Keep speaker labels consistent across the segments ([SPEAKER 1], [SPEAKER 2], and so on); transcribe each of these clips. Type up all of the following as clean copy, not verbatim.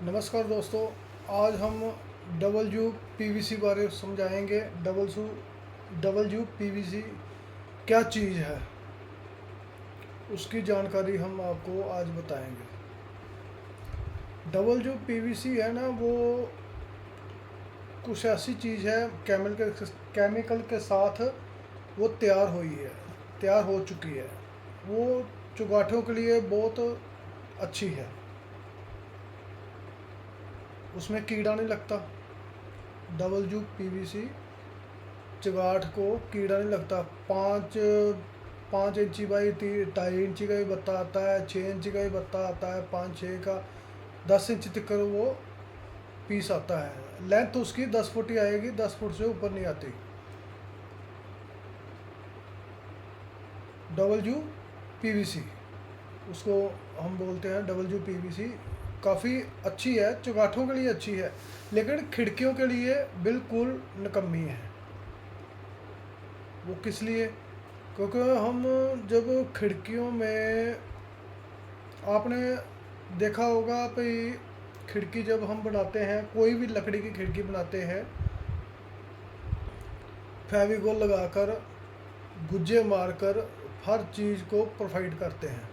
[SPEAKER 1] नमस्कार दोस्तों। आज हम डबल यू पीवीसी बारे समझाएंगे। डबल यू पीवीसी क्या चीज़ है, उसकी जानकारी हम आपको आज बताएंगे। डबल यू पीवीसी है ना, वो कुछ ऐसी चीज़ है, केमिकल के साथ वो तैयार हो चुकी है। वो चुगाठों के लिए बहुत अच्छी है, उसमें कीड़ा नहीं लगता। डबल यू पीवीसी चगाठ को कीड़ा नहीं लगता। 5 इंची बाई 2.5 इंची का भी बत्ता आता है, 6 इंची का भी बत्ता आता है, 5-6 का, 10 इंच तक वो पीस आता है। लेंथ उसकी 10 फुट ही आएगी, 10 फुट से ऊपर नहीं आती। डबल यू पीवीसी उसको हम बोलते हैं। डबल यू पीवीसी काफ़ी अच्छी है, चुगाठों के लिए अच्छी है, लेकिन खिड़कियों के लिए बिल्कुल निकम्मी है। वो किस लिए? क्योंकि हम जब खिड़कियों में, आपने देखा होगा भाई, खिड़की जब हम बनाते हैं, कोई भी लकड़ी की खिड़की बनाते हैं, फेविकोल लगाकर, गुज्जे मारकर हर चीज़ को प्रोवाइड करते हैं।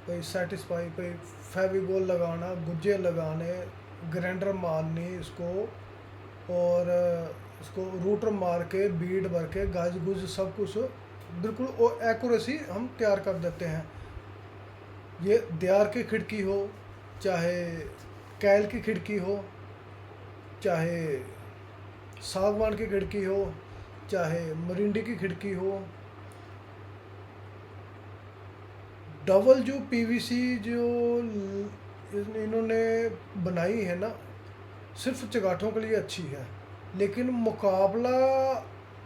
[SPEAKER 1] भाई सेटिस्फाई, भाई फेविकोल लगाना, गुज्जे लगाने, ग्राइंडर मारनी इसको, और इसको रूटर मार के, बीड भर के, गाज गुज सब कुछ बिल्कुल एक्यूरेसी हम तैयार कर देते हैं। ये दीवार की खिड़की हो, चाहे कैल की खिड़की हो, चाहे सागवान की खिड़की हो, चाहे मरिंडी की खिड़की हो, डबल यू पीवीसी जो इन्होंने बनाई है ना, सिर्फ चगाठों के लिए अच्छी है, लेकिन मुकाबला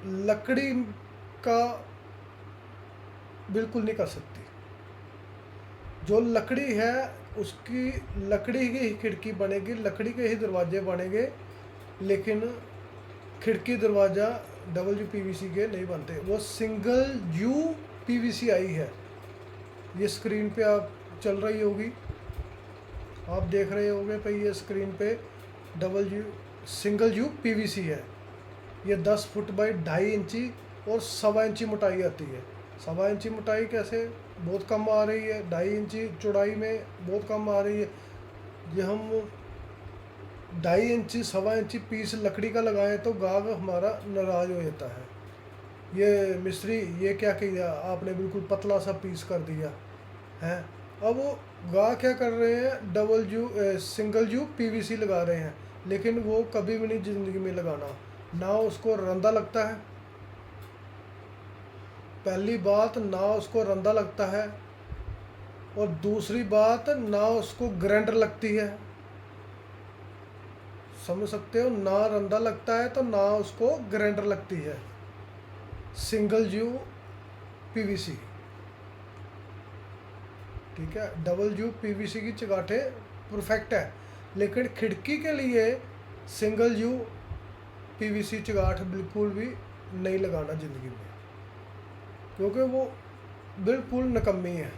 [SPEAKER 1] लकड़ी का बिल्कुल नहीं कर सकती। जो लकड़ी है, उसकी लकड़ी की ही खिड़की बनेगी, लकड़ी के ही दरवाजे बनेंगे, लेकिन खिड़की दरवाज़ा डबल यू पीवीसी के नहीं बनते। वो सिंगल यू पीवीसी आई है। ये स्क्रीन पे आप चल रही होगी, आप देख रहे होंगे भाई, ये स्क्रीन पे सिंगल यू पीवीसी है। ये 10 फुट बाई 2.5 इंची और 1.25 इंची मोटाई आती है। 1.25 इंची मोटाई कैसे, बहुत कम आ रही है, 2.5 इंची चौड़ाई में बहुत कम आ रही है। ये हम 2.5 इंची 1.25 इंची पीस लकड़ी का लगाएं तो गाहक हमारा नाराज़ हो जाता है। ये मिस्त्री, ये क्या किया आपने, बिल्कुल पतला सा पीस कर दिया है। अब वो गाहक क्या कर रहे हैं, सिंगल यू पीवीसी लगा रहे हैं, लेकिन वो कभी भी नहीं ज़िंदगी में लगाना। ना उसको रंदा लगता है, पहली बात, ना उसको रंदा लगता है, और दूसरी बात, ना उसको ग्राइंडर लगती है। समझ सकते हो, ना रंदा लगता है तो ना उसको ग्राइंडर लगती है। सिंगल यू पीवीसी, ठीक है। डबल यू पीवीसी की चगाठे परफेक्ट है, लेकिन खिड़की के लिए सिंगल यू पीवीसी चगाठ बिल्कुल भी नहीं लगाना ज़िंदगी में, क्योंकि वो बिल्कुल निकम्मी है।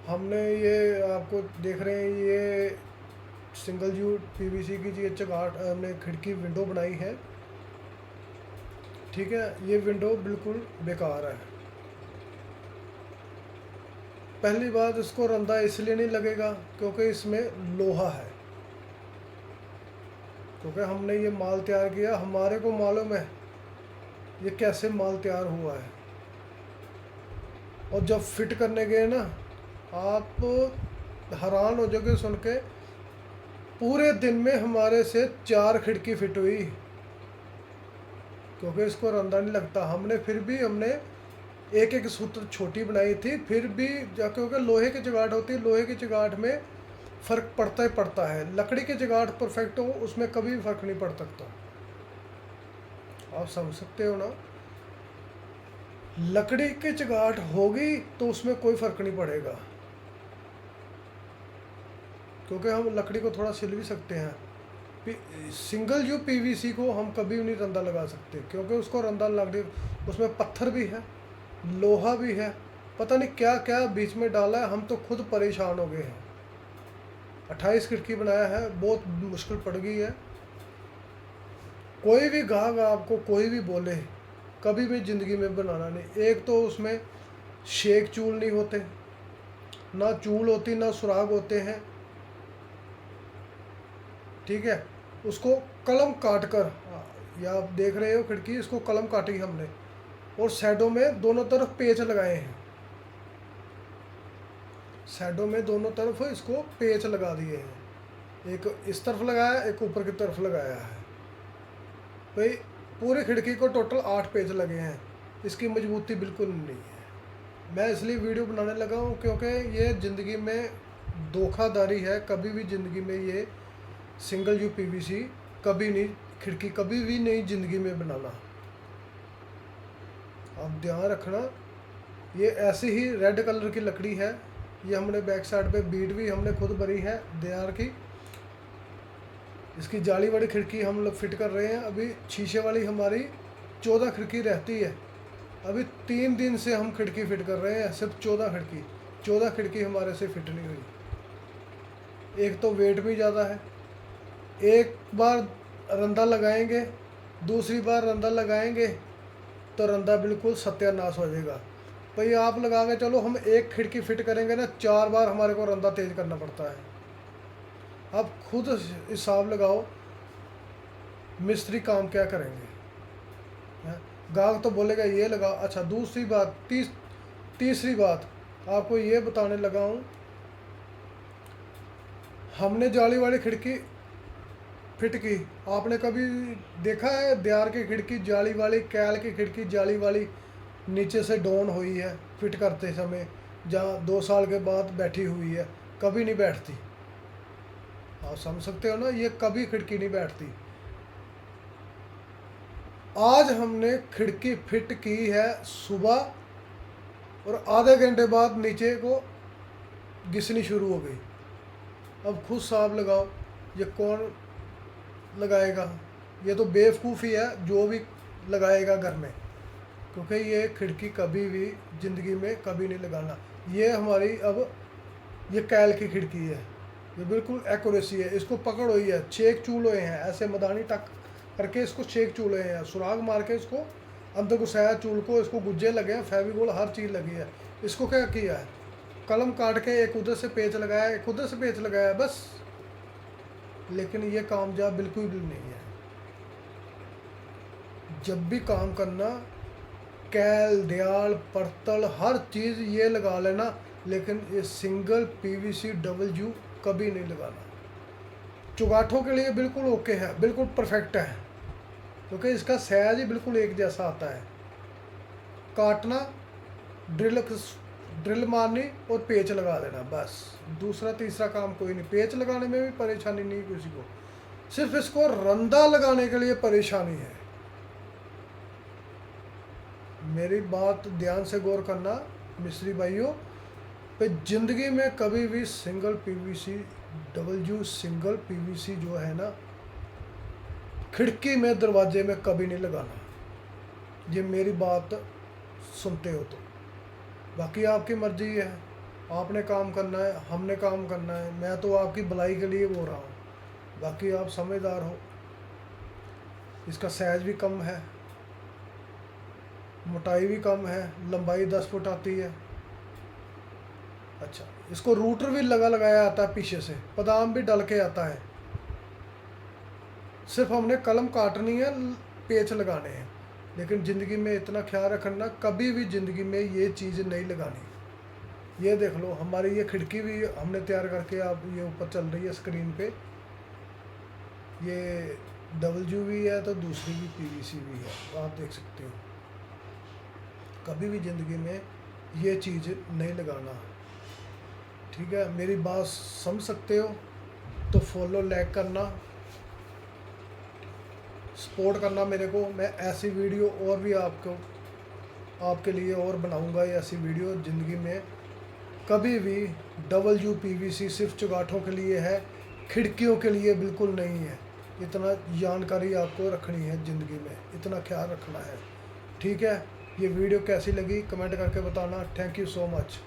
[SPEAKER 1] हमने ये आपको देख रहे हैं, ये सिंगल यू पीवीसी की ये चगाठ, हमने खिड़की विंडो बनाई है, ठीक है। ये विंडो बिल्कुल बेकार है। पहली बात, इसको रंदा इसलिए नहीं लगेगा क्योंकि इसमें लोहा है, क्योंकि हमने ये माल तैयार किया, हमारे को मालूम है ये कैसे माल तैयार हुआ है। और जब फिट करने गए ना, आप हैरान हो जाओगे सुन के, पूरे दिन में हमारे से 4 खिड़की फिट हुई, क्योंकि इसको रंदा नहीं लगता। हमने एक एक सूत्र छोटी बनाई थी, फिर भी क्योंकि लोहे की चगाठ होती है, लोहे की चगाठ में फ़र्क पड़ता ही पड़ता है। लकड़ी की चगाठ परफेक्ट हो, उसमें कभी भी फ़र्क नहीं पड़ सकता। आप समझ सकते हो ना, लकड़ी की चगाठ होगी तो उसमें कोई फ़र्क नहीं पड़ेगा, क्योंकि हम लकड़ी को थोड़ा सिल भी सकते हैं। सिंगल यू पीवीसी को हम कभी भी नहीं रंदा लगा सकते, क्योंकि उसको रंदा लगने, उसमें पत्थर भी है, लोहा भी है, पता नहीं क्या क्या बीच में डाला है, हम तो खुद परेशान हो गए हैं। 28 खिड़की बनाया है, बहुत मुश्किल पड़ गई है। कोई भी ग्राहक आपको कोई भी बोले, कभी भी ज़िंदगी में बनाना नहीं। एक तो उसमें शेक चूल नहीं होते, ना चूल होती ना सुराग होते हैं, ठीक है। उसको कलम काट कर, ये आप देख रहे हो खिड़की, इसको कलम काटी हमने और साइडों में दोनों तरफ पेच लगाए हैं, साइडों में दोनों तरफ इसको पेच लगा दिए हैं। एक इस तरफ लगाया, एक ऊपर की तरफ लगाया है भाई। पूरी खिड़की को टोटल 8 पेच लगे हैं। इसकी मजबूती बिल्कुल नहीं है। मैं इसलिए वीडियो बनाने लगा हूँ क्योंकि ये ज़िंदगी में धोखाधड़ी है। कभी भी ज़िंदगी में ये सिंगल यू पीवीसी कभी नहीं, खिड़की कभी भी नहीं ज़िंदगी में बनाना। आप ध्यान रखना। ये ऐसी ही रेड कलर की लकड़ी है। ये हमने बैक साइड पे बीट भी हमने खुद भरी है दीवार की। इसकी जाली वाली खिड़की हम लोग फिट कर रहे हैं। अभी शीशे वाली हमारी 14 खिड़की रहती है। अभी 3 दिन से हम खिड़की फिट कर रहे हैं, सिर्फ 14 खिड़की हमारे से फिट नहीं हुई। एक तो वेट भी ज़्यादा है। एक बार रंदा लगाएंगे, दूसरी बार रंदा लगाएंगे तो रंदा बिल्कुल सत्यानाश हो जाएगा। भाई आप लगा के चलो, हम एक खिड़की फिट करेंगे ना, 4 बार हमारे को रंदा तेज करना पड़ता है। आप खुद हिसाब लगाओ मिस्त्री काम क्या करेंगे। गाहक तो बोलेगा ये लगाओ। अच्छा, दूसरी बात, तीसरी बात आपको ये बताने लगा हूँ। हमने जाली वाली खिड़की फिट की, आपने कभी देखा है दीवार की खिड़की जाली वाली, कैल की खिड़की जाली वाली नीचे से डाउन हुई है फिट करते समय, जहाँ 2 साल के बाद बैठी हुई है? कभी नहीं बैठती। आप समझ सकते हो ना, ये कभी खिड़की नहीं बैठती। आज हमने खिड़की फिट की है सुबह और आधे घंटे बाद नीचे को घिसनी शुरू हो गई। अब खुद हिसाब लगाओ, ये कौन लगाएगा? ये तो बेवकूफ़ी है जो भी लगाएगा घर में, क्योंकि ये खिड़की कभी भी ज़िंदगी में कभी नहीं लगाना। ये हमारी अब ये कैल की खिड़की है, ये बिल्कुल एक्यूरेसी है। इसको पकड़ हुई है, 6 चूल हुए हैं, ऐसे मदानी टक करके इसको 6 चूल हुए हैं, सुराग मार के इसको अंदर घुसाया चूल को, इसको गुज्जे लगे हैं, फेविकोल हर चीज़ लगी है। इसको क्या किया है? कलम काट के एक उधर से पेच लगाया, एक उधर से पेच लगाया, बस। लेकिन ये कामयाब बिल्कुल भी नहीं है। जब भी काम करना, कैल, दयाल, पर्तल, हर चीज़ ये लगा लेना, लेकिन ये सिंगल पीवीसी डबल यू कभी नहीं लगाना। चुगाठों के लिए बिल्कुल ओके है, बिल्कुल परफेक्ट है, क्योंकि इसका साइज ही बिल्कुल एक जैसा आता है। काटना, ड्रिल मारनी और पेच लगा देना, बस। दूसरा तीसरा काम कोई नहीं। पेच लगाने में भी परेशानी नहीं किसी को, सिर्फ इसको रंदा लगाने के लिए परेशानी है। मेरी बात ध्यान से गौर करना मिस्त्री भाइयों, पे ज़िंदगी में कभी भी single PVC double U single PVC जो है ना, खिड़की में दरवाजे में कभी नहीं लगाना। ये मेरी बात सुनते हो तो। बाकी आपकी मर्जी है, आपने काम करना है, हमने काम करना है। मैं तो आपकी भलाई के लिए बोल रहा हूँ, बाकी आप समझदार हो। इसका साइज भी कम है, मोटाई भी कम है, लंबाई 10 फुट आती है। अच्छा, इसको रूटर भी लगाया आता है पीछे से, बादाम भी डल के आता है। सिर्फ हमने कलम काटनी है, पेच लगाने हैं। लेकिन ज़िंदगी में इतना ख्याल रखना, कभी भी ज़िंदगी में ये चीज़ नहीं लगानी। ये देख लो, हमारी ये खिड़की भी हमने तैयार करके, आप ये ऊपर चल रही है स्क्रीन पे। ये डबल यू भी है तो दूसरी भी पीवीसी भी है, आप देख सकते हो। कभी भी ज़िंदगी में ये चीज़ नहीं लगाना, ठीक है। मेरी बात समझ सकते हो तो फॉलो, लाइक करना, सपोर्ट करना मेरे को। मैं ऐसी वीडियो और भी आपके लिए और बनाऊंगा। ऐसी वीडियो ज़िंदगी में कभी भी डबल यू पीवीसी सिर्फ चुगाठों के लिए है, खिड़कियों के लिए बिल्कुल नहीं है। इतना जानकारी आपको रखनी है ज़िंदगी में, इतना ख्याल रखना है, ठीक है। ये वीडियो कैसी लगी कमेंट करके बताना। Thank you so much.